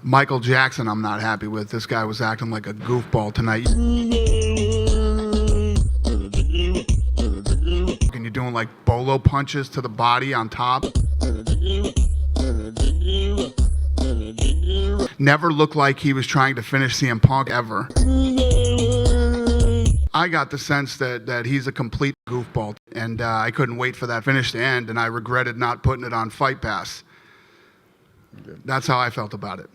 Michael Jackson, I'm not happy with. This guy was acting like a goofball tonight. And you're doing like bolo punches to the body on top. Never looked like he was trying to finish CM Punk ever. I got the sense that he's a complete goofball, and I couldn't wait for that finish to end, and I regretted not putting it on Fight Pass. That's how I felt about it.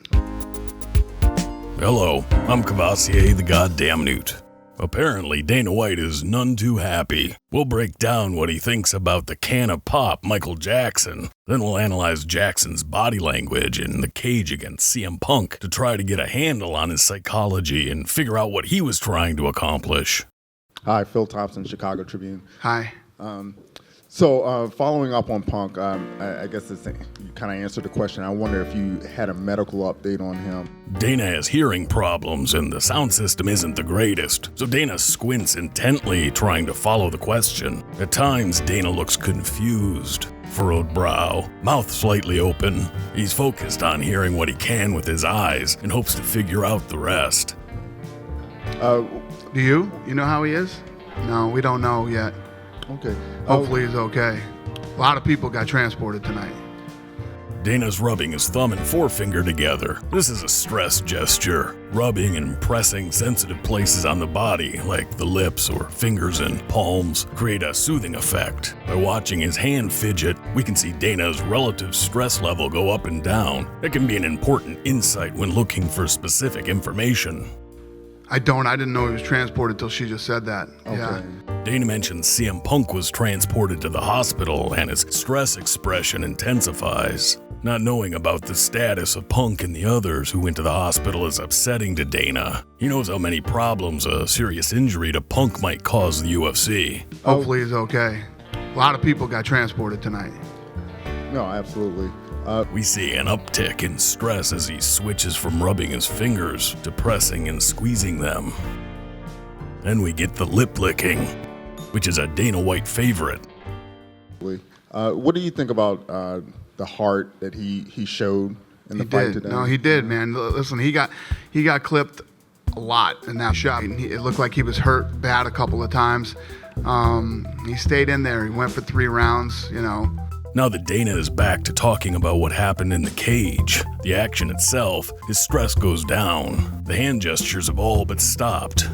Hello, I'm Cavassier the Goddamn Newt. Apparently, Dana White is none too happy. We'll break down what he thinks about the can of pop, Michael Jackson. Then we'll analyze Jackson's body language in the cage against CM Punk to try to get a handle on his psychology and figure out what he was trying to accomplish. Hi, Phil Thompson, Chicago Tribune. Hi. So following up on Punk, I guess you kind of answered the question. I wonder if you had a medical update on him. Dana has hearing problems and the sound system isn't the greatest, so Dana squints intently trying to follow the question. At times, Dana looks confused, furrowed brow, mouth slightly open. He's focused on hearing what he can with his eyes and hopes to figure out the rest. Do you? You know how he is? No, we don't know yet. Okay. Hopefully he's okay. A lot of people got transported tonight. Dana's rubbing his thumb and forefinger together. This is a stress gesture. Rubbing and pressing sensitive places on the body, like the lips or fingers and palms, create a soothing effect. By watching his hand fidget, we can see Dana's relative stress level go up and down. It can be an important insight when looking for specific information. I didn't know he was transported till she just said that. Okay. Yeah. Dana mentioned CM Punk was transported to the hospital and his stress expression intensifies. Not knowing about the status of Punk and the others who went to the hospital is upsetting to Dana. He knows how many problems a serious injury to Punk might cause the UFC. Hopefully he's okay. A lot of people got transported tonight. No, absolutely. We see an uptick in stress as he switches from rubbing his fingers to pressing and squeezing them. Then we get the lip licking, which is a Dana White favorite. What do you think about the heart that he showed in the fight today? No, he did, man. Listen, he got clipped a lot in that shot. It looked like he was hurt bad a couple of times. He stayed in there. He went for 3 rounds, you know. Now that Dana is back to talking about what happened in the cage, the action itself, his stress goes down. The hand gestures have all but stopped.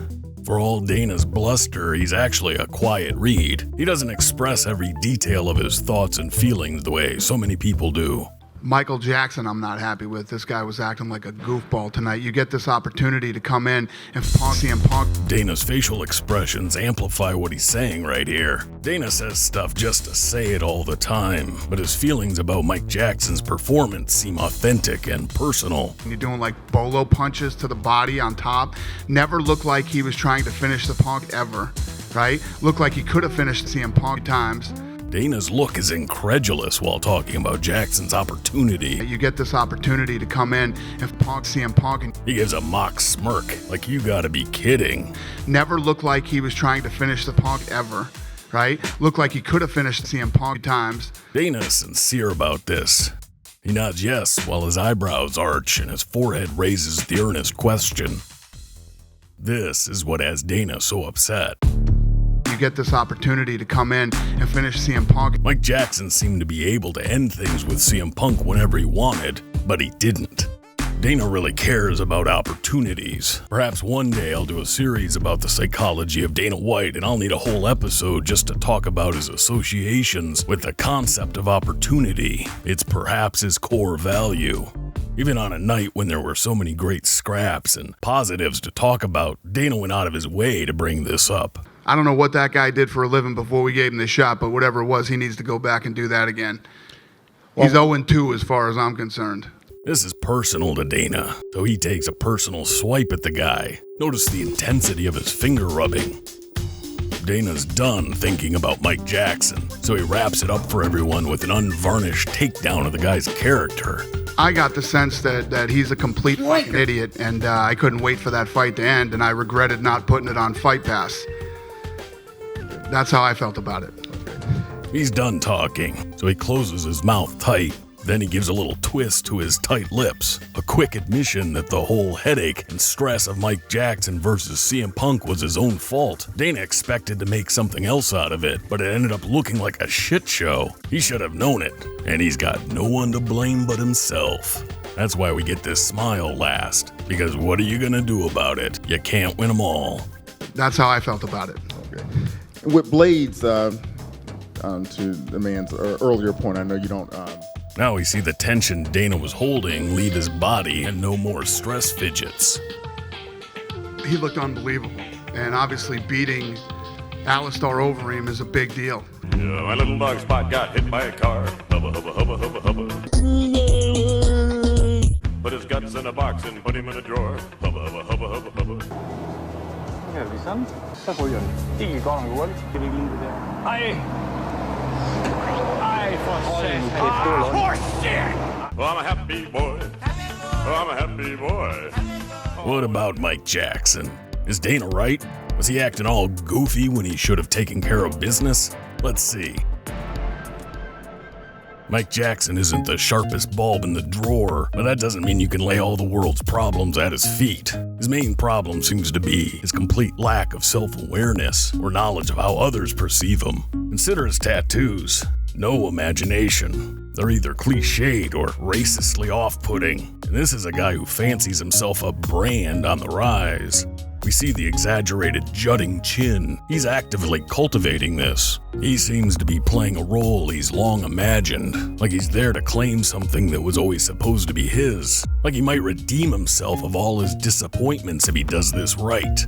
For all Dana's bluster, he's actually a quiet read. He doesn't express every detail of his thoughts and feelings the way so many people do. Michael Jackson, I'm not happy with. This guy was acting like a goofball tonight. You get this opportunity to come in and CM Punk. Dana's facial expressions amplify what he's saying right here. Dana says stuff just to say it all the time, but his feelings about Mike Jackson's performance seem authentic and personal. And you're doing like bolo punches to the body on top. Never looked like he was trying to finish the Punk ever, right? Looked like he could have finished CM Punk times. Dana's look is incredulous while talking about Jackson's opportunity. You get this opportunity to come in and CM Punk. And he gives a mock smirk, like you gotta be kidding. Never looked like he was trying to finish the Punk ever, right? Looked like he could have finished CM Punk times. Dana is sincere about this. He nods yes while his eyebrows arch and his forehead raises the earnest question. This is what has Dana so upset. You get this opportunity to come in and finish CM Punk. Mike Jackson seemed to be able to end things with CM Punk whenever he wanted, but he didn't. Dana really cares about opportunities. Perhaps one day I'll do a series about the psychology of Dana White, and I'll need a whole episode just to talk about his associations with the concept of opportunity. It's perhaps his core value. Even on a night when there were so many great scraps and positives to talk about, Dana went out of his way to bring this up. I don't know what that guy did for a living before we gave him this shot, but whatever it was, he needs to go back and do that again. He's 0-2 as far as I'm concerned. This is personal to Dana, so he takes a personal swipe at the guy. Notice the intensity of his finger rubbing. Dana's done thinking about Mike Jackson, so he wraps it up for everyone with an unvarnished takedown of the guy's character. I got the sense that he's a complete fucking idiot, and I couldn't wait for that fight to end, and I regretted not putting it on Fight Pass. That's how I felt about it. He's done talking, so he closes his mouth tight. Then he gives a little twist to his tight lips, a quick admission that the whole headache and stress of Mike Jackson versus CM Punk was his own fault. Dana expected to make something else out of it, but it ended up looking like a shit show. He should have known it, and he's got no one to blame but himself. That's why we get this smile last, because what are you gonna do about it? You can't win them all. That's how I felt about it. Okay. With Blades, to the man's earlier point, I know you don't. Now we see the tension Dana was holding leave his body and no more stress fidgets. He looked unbelievable, and obviously beating Alistar Overeem is a big deal. Yeah, my little dog Spot got hit by a car. Hubba, hubba, hubba, hubba, hubba. Put his guts in a box and put him in a drawer. Hubba, hubba, hubba, hubba, hubba. Hvad er vi sådan? Så får jeg det. Ikke godt nok hurtigt. Kan vi ikke lide det der? Ej! Ej, for satan. Oh, shit! Well, I'm a happy boy. Oh, I'm a happy boy. What about Mike Jackson? Is Dana right? Was he acting all goofy when he should have taken care of business? Let's see. Mike Jackson isn't the sharpest bulb in the drawer, but that doesn't mean you can lay all the world's problems at his feet. His main problem seems to be his complete lack of self-awareness or knowledge of how others perceive him. Consider his tattoos. No imagination. They're either cliched or racistly off-putting. And this is a guy who fancies himself a brand on the rise. We see the exaggerated jutting chin. He's actively cultivating this. He seems to be playing a role he's long imagined, like he's there to claim something that was always supposed to be his, like he might redeem himself of all his disappointments if he does this right.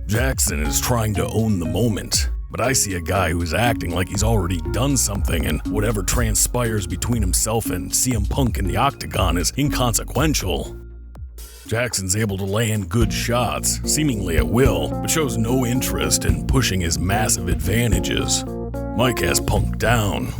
Jackson is trying to own the moment, but I see a guy who's acting like he's already done something, and whatever transpires between himself and CM Punk in the octagon is inconsequential. Jackson's able to land good shots, seemingly at will, but shows no interest in pushing his massive advantages. Mike has Punk down,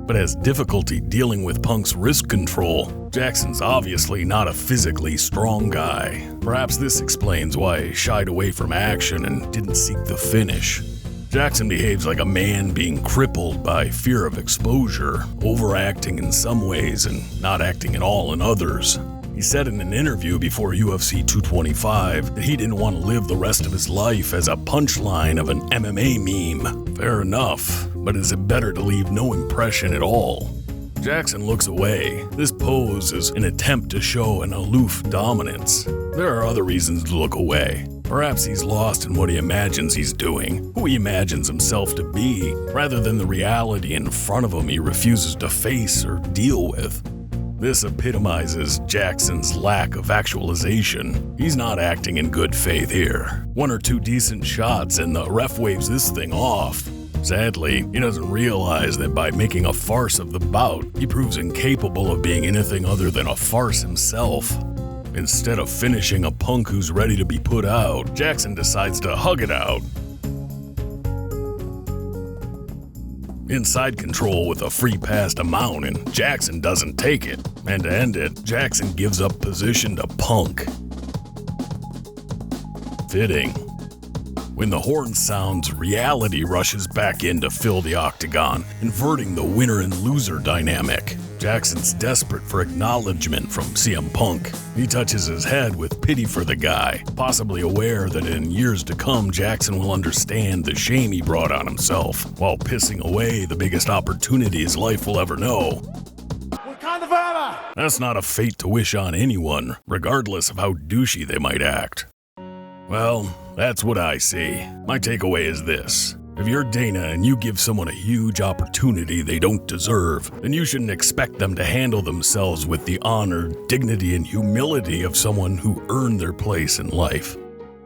but has difficulty dealing with Punk's wrist control. Jackson's obviously not a physically strong guy. Perhaps this explains why he shied away from action and didn't seek the finish. Jackson behaves like a man being crippled by fear of exposure, overacting in some ways and not acting at all in others. He said in an interview before UFC 225 that he didn't want to live the rest of his life as a punchline of an MMA meme. Fair enough, but is it better to leave no impression at all? Jackson looks away. This pose is an attempt to show an aloof dominance. There are other reasons to look away. Perhaps he's lost in what he imagines he's doing, who he imagines himself to be, rather than the reality in front of him he refuses to face or deal with. This epitomizes Jackson's lack of actualization. He's not acting in good faith here. One or two decent shots and the ref waves this thing off. Sadly, he doesn't realize that by making a farce of the bout, he proves incapable of being anything other than a farce himself. Instead of finishing a Punk who's ready to be put out, Jackson decides to hug it out. Inside control with a free pass to Mount, and Jackson doesn't take it. And to end it, Jackson gives up position to Punk. Fitting. When the horn sounds, reality rushes back in to fill the octagon, inverting the winner and loser dynamic. Jackson's desperate for acknowledgement from CM Punk. He touches his head with pity for the guy, possibly aware that in years to come Jackson will understand the shame he brought on himself, while pissing away the biggest opportunity his life will ever know. That's not a fate to wish on anyone, regardless of how douchey they might act. Well, that's what I see. My takeaway is this. If you're Dana and you give someone a huge opportunity they don't deserve, then you shouldn't expect them to handle themselves with the honor, dignity, and humility of someone who earned their place in life.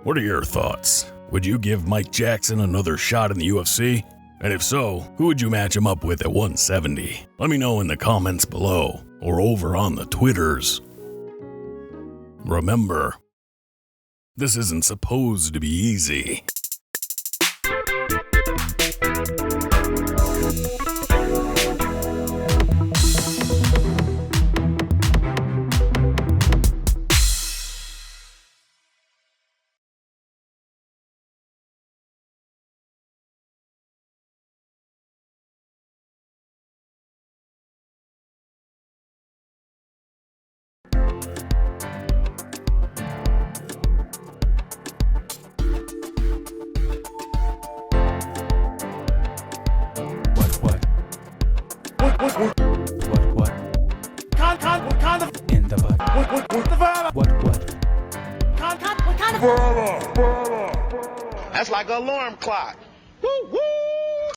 What are your thoughts? Would you give Mike Jackson another shot in the UFC? And if so, who would you match him up with at 170? Let me know in the comments below, or over on the Twitters. Remember, this isn't supposed to be easy. What? What kind of in the butt? What? That's like an alarm clock. Woo, woo.